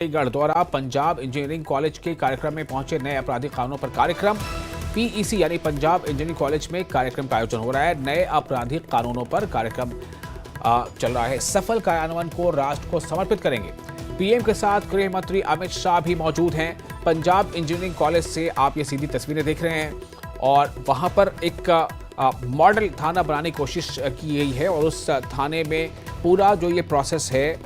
चंडीगढ़ द्वारा Punjab engineering college के कार्यक्रम में पहुंचे नए आपराधिक कानूनों पर कार्यक्रम। पीईसी यानी पंजाब इंजीनियरिंग कॉलेज में कार्यक्रम का आयोजन हो रहा है। नए आपराधिक कानूनों पर कार्यक्रम चल रहा है। सफल कार्यान्वयन को राष्ट्र को समर्पित करेंगे। पीएम के साथ गृह मंत्री अमित शाह भी मौजूद हैं। पंजाब इंजीनियरिंग कॉलेज से आप ये सीधी तस्वीरें देख रहे हैं और वहां पर एक मॉडल थाना बनाने की कोशिश की गई है और उस थाने में पूरा जो ये प्रोसेस है,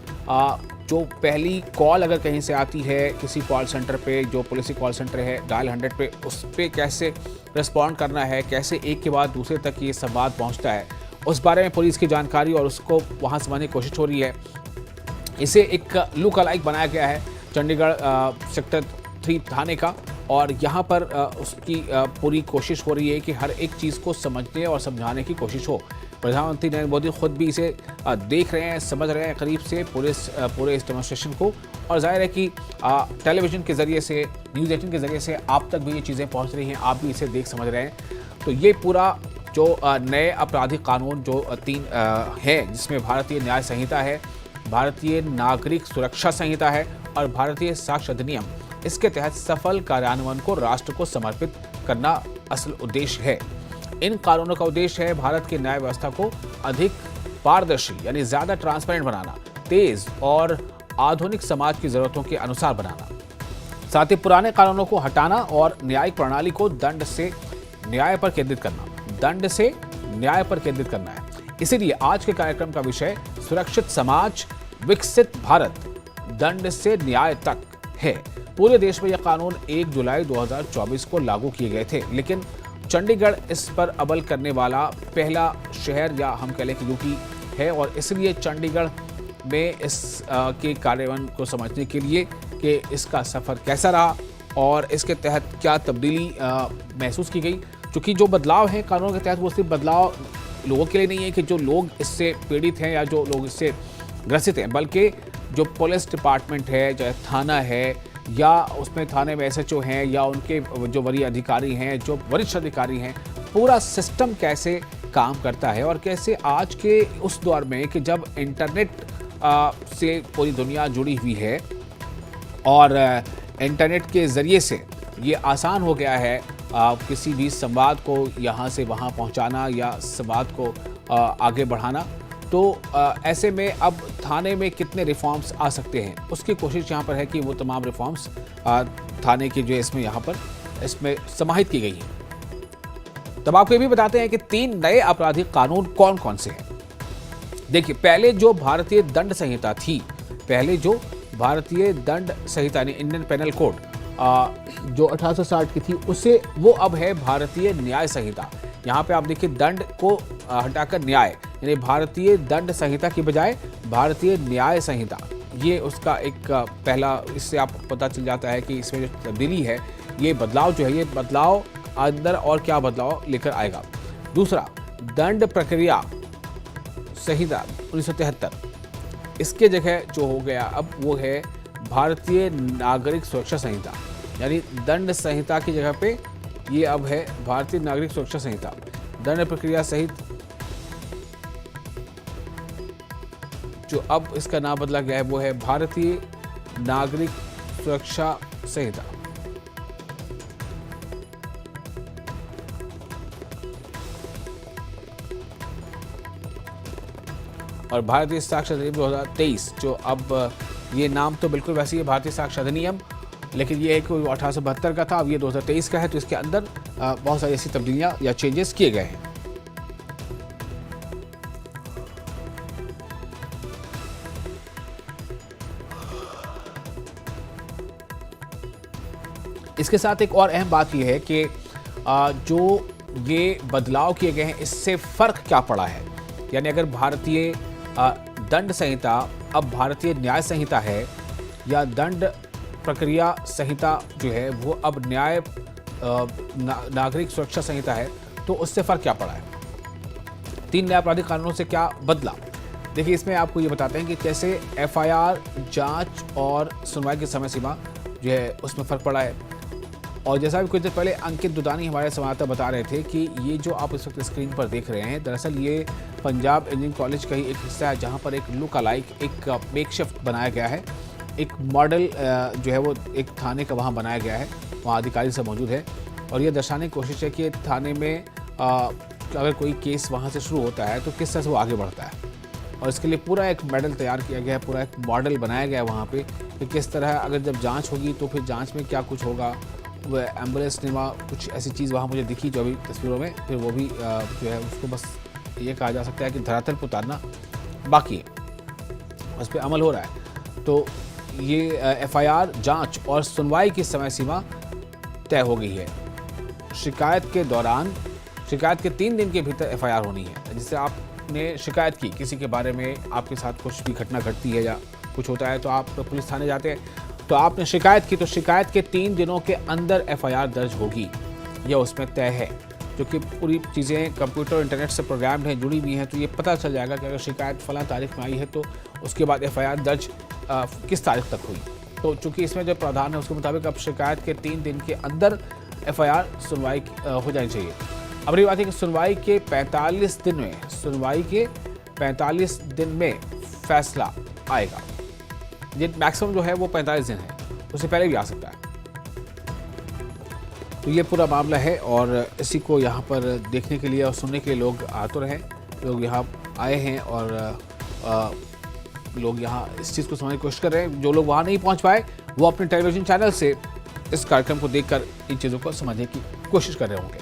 जो पहली कॉल अगर कहीं से आती है किसी कॉल सेंटर पे, जो पुलिस कॉल सेंटर है डायल 100 पे, उस पे कैसे रिस्पॉन्ड करना है, कैसे एक के बाद दूसरे तक ये संवाद पहुंचता है, उस बारे में पुलिस की जानकारी और उसको वहां समझने की कोशिश हो रही है। इसे एक लुक अलाइक बनाया गया है चंडीगढ़ सेक्टर 3 थाने का और यहाँ पर उसकी पूरी कोशिश हो रही है कि हर एक चीज़ को समझने और समझाने की कोशिश हो। प्रधानमंत्री नरेंद्र मोदी खुद भी इसे देख रहे हैं, समझ रहे हैं करीब से पूरे इस डेमोन्स्ट्रेशन को और जाहिर है कि टेलीविज़न के ज़रिए से, न्यूज़ 18 के ज़रिए से आप तक भी ये चीज़ें पहुँच रही हैं, आप भी इसे देख समझ रहे हैं। तो ये पूरा जो नए आपराधिक कानून जो 3 है, जिसमें भारतीय न्याय संहिता है, भारतीय नागरिक सुरक्षा संहिता है और भारतीय साक्ष्य अधिनियम, इसके तहत सफल कार्यान्वयन को राष्ट्र को समर्पित करना असल उद्देश्य है। इन कानूनों का उद्देश्य है भारत की न्याय व्यवस्था को अधिक पारदर्शी यानी ज्यादा ट्रांसपेरेंट बनाना, तेज और आधुनिक समाज की जरूरतों के अनुसार बनाना, साथ ही पुराने कानूनों को हटाना और न्यायिक प्रणाली को दंड से न्याय पर केंद्रित करना है। इसीलिए आज के कार्यक्रम का विषय सुरक्षित समाज, विकसित भारत, दंड से न्याय तक है। पूरे देश में यह कानून 1 जुलाई 2024 को लागू किए गए थे, लेकिन चंडीगढ़ इस पर अमल करने वाला पहला शहर या हम कह लें कि यूपी है और इसलिए चंडीगढ़ में इस के कार्यान्वयन को समझने के लिए कि इसका सफ़र कैसा रहा और इसके तहत क्या तब्दीली महसूस की गई। क्योंकि जो बदलाव है कानून के तहत वो सिर्फ बदलाव लोगों के लिए नहीं है कि जो लोग इससे पीड़ित हैं या जो लोग इससे ग्रसित हैं, बल्कि जो पुलिस डिपार्टमेंट है, चाहे थाना है या उसमें थाने में एसएचओ हैं या उनके जो वरीय अधिकारी हैं, जो वरिष्ठ अधिकारी हैं, पूरा सिस्टम कैसे काम करता है और कैसे आज के उस दौर में कि जब इंटरनेट से पूरी दुनिया जुड़ी हुई है और इंटरनेट के ज़रिए से ये आसान हो गया है किसी भी संवाद को यहाँ से वहाँ पहुँचाना या संवाद को आगे बढ़ाना। तो ऐसे में अब थाने में कितने रिफॉर्म्स आ सकते हैं, उसकी कोशिश यहाँ पर है कि वो तमाम रिफॉर्म्स थाने की जो इसमें यहाँ पर इसमें समाहित की गई है। तब आपको ये भी बताते हैं कि 3 नए आपराधिक कानून कौन कौन से हैं। देखिए, पहले जो भारतीय दंड संहिता थी, यानी इंडियन पेनल कोड जो 1860 की थी, उसे वो अब है भारतीय न्याय संहिता। यहाँ पे आप देखिए दंड को हटाकर न्याय, यानी भारतीय दंड संहिता की बजाय भारतीय न्याय संहिता, ये उसका एक पहला, इससे आप पता चल जाता है कि इसमें जो तब्दीली है, ये बदलाव जो है, ये बदलाव अंदर और क्या बदलाव लेकर आएगा। दूसरा, दंड प्रक्रिया संहिता 1973, इसके जगह जो हो गया अब वो है भारतीय नागरिक सुरक्षा संहिता, यानी दंड संहिता की जगह पे ये अब है भारतीय नागरिक सुरक्षा संहिता। दंड प्रक्रिया सहित जो अब इसका नाम बदला गया है वो है भारतीय नागरिक सुरक्षा संहिता। और भारतीय साक्ष्य अधिनियम 2023, जो अब ये नाम तो बिल्कुल वैसे ही है, भारतीय साक्ष्य अधिनियम, लेकिन ये एक 1872 का था, अब ये 2023 का है, तो इसके अंदर बहुत सारी ऐसी तब्दीलियां या चेंजेस किए गए हैं। इसके साथ एक और अहम बात यह है कि जो ये बदलाव किए गए हैं, इससे फ़र्क क्या पड़ा है। यानी अगर भारतीय दंड संहिता अब भारतीय न्याय संहिता है या दंड प्रक्रिया संहिता जो है वो अब नागरिक सुरक्षा संहिता है, तो उससे फ़र्क क्या पड़ा है। 3 नए आपराधिक कानूनों से क्या बदला, देखिए इसमें आपको ये बताते हैं कि कैसे एफआईआर, जांच और सुनवाई की समय सीमा जो है उसमें फ़र्क पड़ा है। और जैसा भी कुछ देर पहले अंकित दुदानी हमारे संवाददाता बता रहे थे कि ये जो आप इस वक्त स्क्रीन पर देख रहे हैं, दरअसल ये पंजाब इंजीनियरिंग कॉलेज का ही एक हिस्सा है, जहाँ पर एक लुक अलाइक, एक मेकशिफ्ट बनाया गया है एक मॉडल जो है वो एक थाने का वहाँ बनाया गया है, वहाँ अधिकारी सब मौजूद है और ये दर्शाने की कोशिश है कि थाने में अगर कोई केस वहाँ से शुरू होता है तो किस तरह से वो आगे बढ़ता है। और इसके लिए पूरा एक मॉडल तैयार किया गया है, पूरा एक मॉडल बनाया गया है वहाँ पे कि किस तरह अगर जब जांच होगी तो फिर जांच में क्या कुछ होगा। वो एम्बुलेंस निमा कुछ ऐसी चीज़ वहाँ मुझे दिखी जो अभी तस्वीरों में, फिर वो भी जो है उसको बस ये कहा जा सकता है कि धरातल पर उतारना बाकी है, उस पर अमल हो रहा है। तो ये एफआईआर, जांच और सुनवाई की समय सीमा तय हो गई है। शिकायत के 3 दिन के भीतर एफआईआर होनी है। जिससे आपने शिकायत की किसी के बारे में, आपके साथ कुछ भी घटना घटती है या कुछ होता है तो आप पुलिस थाने जाते हैं, तो आपने शिकायत की तो शिकायत के 3 दिनों के अंदर एफआईआर दर्ज होगी, यह उसमें तय है। जो कि पूरी चीज़ें कंप्यूटर इंटरनेट से प्रोग्राम्ड हैं, जुड़ी हुई हैं, तो ये पता चल जाएगा कि अगर शिकायत फलां तारीख में आई है तो उसके बाद एफआईआर दर्ज किस तारीख तक हुई। तो चूँकि इसमें जो प्रावधान है उसके मुताबिक अब शिकायत के 3 दिन के अंदर एफआईआर सुनवाई हो जानी चाहिए। अब ये बात है कि सुनवाई के 45 दिन में फैसला आएगा। ये मैक्सिमम जो है वो 45 दिन है, उससे पहले भी आ सकता है। तो ये पूरा मामला है और इसी को यहाँ पर देखने के लिए और सुनने के लिए लोग आतुर हैं। लोग यहाँ आए हैं और लोग यहाँ इस चीज़ को समझने की कोशिश कर रहे हैं। जो लोग वहाँ नहीं पहुँच पाए वो अपने टेलीविज़न चैनल से इस कार्यक्रम को देखकर इन चीज़ों को समझने की कोशिश कर रहे होंगे।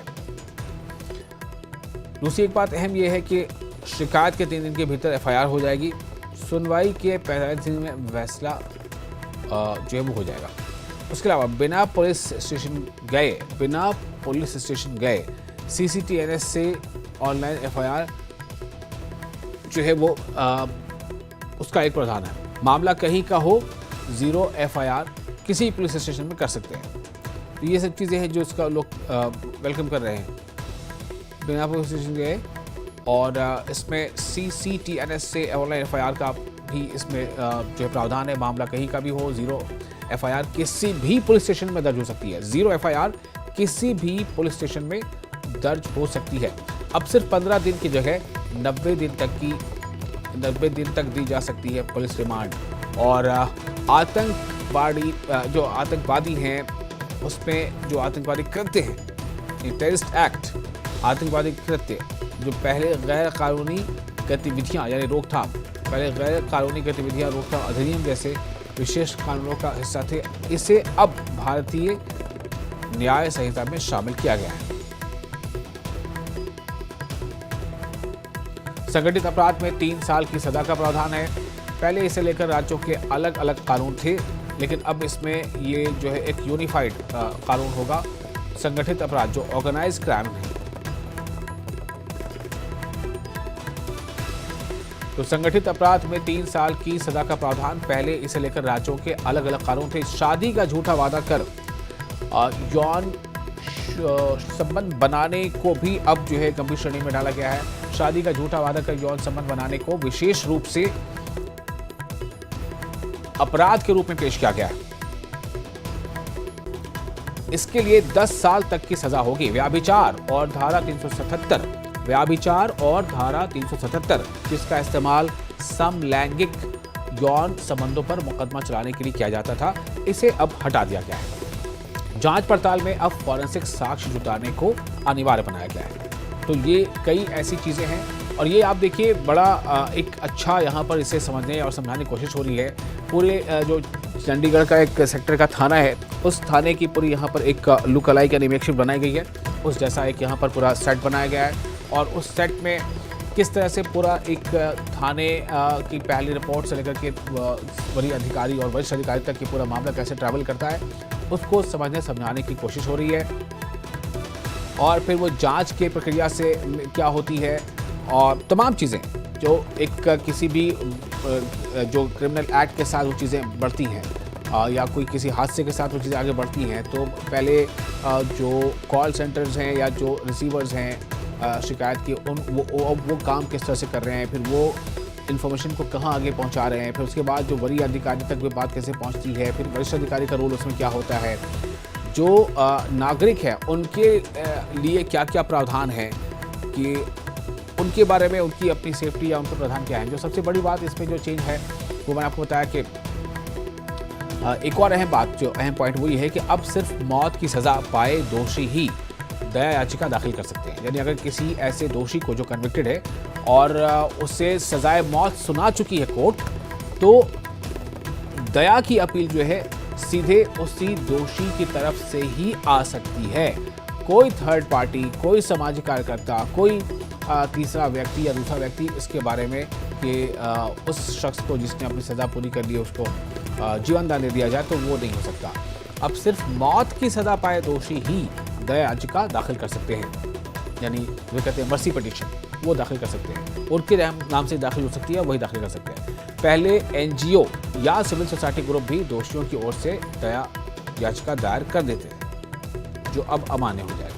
दूसरी एक बात अहम यह है कि शिकायत के 3 दिन के भीतर एफआईआर हो जाएगी, सुनवाई के 45 दिन में फैसला जो है वो हो जाएगा। उसके अलावा बिना पुलिस स्टेशन गए सीसीटीएनएस से ऑनलाइन एफआईआर जो है वो उसका एक प्रावधान है। मामला कहीं का हो, 0 एफआईआर किसी पुलिस स्टेशन में कर सकते हैं। तो ये सब चीज़ें हैं जो इसका लोग वेलकम कर रहे हैं। बिना पुलिस स्टेशन गए और इसमें सीसीटीएनएस से ऑनलाइन एफआईआर का भी इसमें जो है प्रावधान है। मामला कहीं का भी हो, 0 एफआईआर किसी भी पुलिस स्टेशन में दर्ज हो सकती है। 0 एफआईआर किसी भी पुलिस स्टेशन में दर्ज हो सकती है। अब सिर्फ 15 दिन की जगह 90 दिन तक दी जा सकती है पुलिस रिमांड। और आतंकवादी हैं उसमें जो आतंकवादी कृत्य हैं, टेररिस्ट एक्ट, आतंकवादी कृत्य जो पहले गैर कानूनी गतिविधियां यानी रोकथाम, रोकथाम अधिनियम जैसे विशेष कानूनों का हिस्सा थे, इसे अब भारतीय न्याय संहिता में शामिल किया गया है। संगठित अपराध में 3 साल की सजा का प्रावधान है। पहले इसे लेकर राज्यों के अलग अलग कानून थे, लेकिन अब इसमें ये जो है एक यूनिफाइड कानून होगा। संगठित अपराध जो ऑर्गेनाइज क्राइम है, तो संगठित अपराध में 3 साल की सजा का प्रावधान, पहले इसे लेकर राज्यों के अलग अलग कानून थे। शादी का झूठा वादा कर यौन संबंध बनाने को भी अब जो है गंभीर श्रेणी में डाला गया है। शादी का झूठा वादा कर यौन संबंध बनाने को विशेष रूप से अपराध के रूप में पेश किया गया है। इसके लिए 10 साल तक की सजा होगी। व्याभिचार और धारा 377 जिसका इस्तेमाल समलैंगिक यौन संबंधों पर मुकदमा चलाने के लिए किया जाता था, इसे अब हटा दिया गया है। जांच पड़ताल में अब फॉरेंसिक साक्ष्य जुटाने को अनिवार्य बनाया गया है। तो ये कई ऐसी चीजें हैं और ये आप देखिए बड़ा एक अच्छा यहाँ पर इसे समझने और समझाने की कोशिश हो रही है। पूरे जो चंडीगढ़ का एक सेक्टर का थाना है, उस थाने की पूरी यहाँ पर एक लुक अलाइक यानी मेकशिफ्ट बनाई गई है। उस जैसा एक यहाँ पर पूरा सेट बनाया गया है और उस सेट में किस तरह से पूरा एक थाने की पहली रिपोर्ट से लेकर के वरीय अधिकारी और वरिष्ठ अधिकारी तक की पूरा मामला कैसे ट्रैवल करता है, उसको समझाने की कोशिश हो रही है। और फिर वो जांच के प्रक्रिया से क्या होती है और तमाम चीज़ें जो एक किसी भी जो क्रिमिनल एक्ट के साथ वो चीज़ें बढ़ती हैं या कोई किसी हादसे के साथ वो चीज़ें आगे बढ़ती हैं, तो पहले जो कॉल सेंटर्स हैं या जो रिसीवर्स हैं शिकायत की वो काम किस तरह से कर रहे हैं, फिर वो इन्फॉर्मेशन को कहाँ आगे पहुँचा रहे हैं, फिर उसके बाद जो वरीय अधिकारी तक वो बात कैसे पहुँचती है, फिर वरिष्ठ अधिकारी का रोल उसमें क्या होता है, जो नागरिक हैं उनके लिए क्या क्या प्रावधान है कि उनके बारे में उनकी अपनी सेफ्टी या उनका प्रावधान क्या है। जो सबसे बड़ी बात इसमें जो चेंज है वो मैंने आपको बताया कि एक और अहम बात, जो अहम पॉइंट वो ये है कि अब सिर्फ मौत की सज़ा पाए दोषी ही दया याचिका दाखिल कर सकते हैं। यानी अगर किसी ऐसे दोषी को जो कन्विक्टेड है और उसे सजाए मौत सुना चुकी है कोर्ट, तो दया की अपील जो है सीधे उसी दोषी की तरफ से ही आ सकती है। कोई थर्ड पार्टी, कोई सामाजिक कार्यकर्ता, कोई तीसरा व्यक्ति या दूसरा व्यक्ति इसके बारे में कि उस शख्स को जिसने अपनी सज़ा पूरी कर ली है उसको जीवन दान दे दिया जाए, तो वो नहीं हो सकता। अब सिर्फ मौत की सज़ा पाए दोषी ही दया याचिका दाखिल कर सकते हैं, यानी वो कहते हैं मर्सी पिटीशन, वो दाखिल कर सकते हैं। उनके नाम से दाखिल हो सकती है, वही दाखिल कर सकते हैं। पहले एनजीओ या सिविल सोसाइटी ग्रुप भी दोषियों की ओर से दया याचिका दायर कर देते हैं, जो अब अमान्य हो जाए।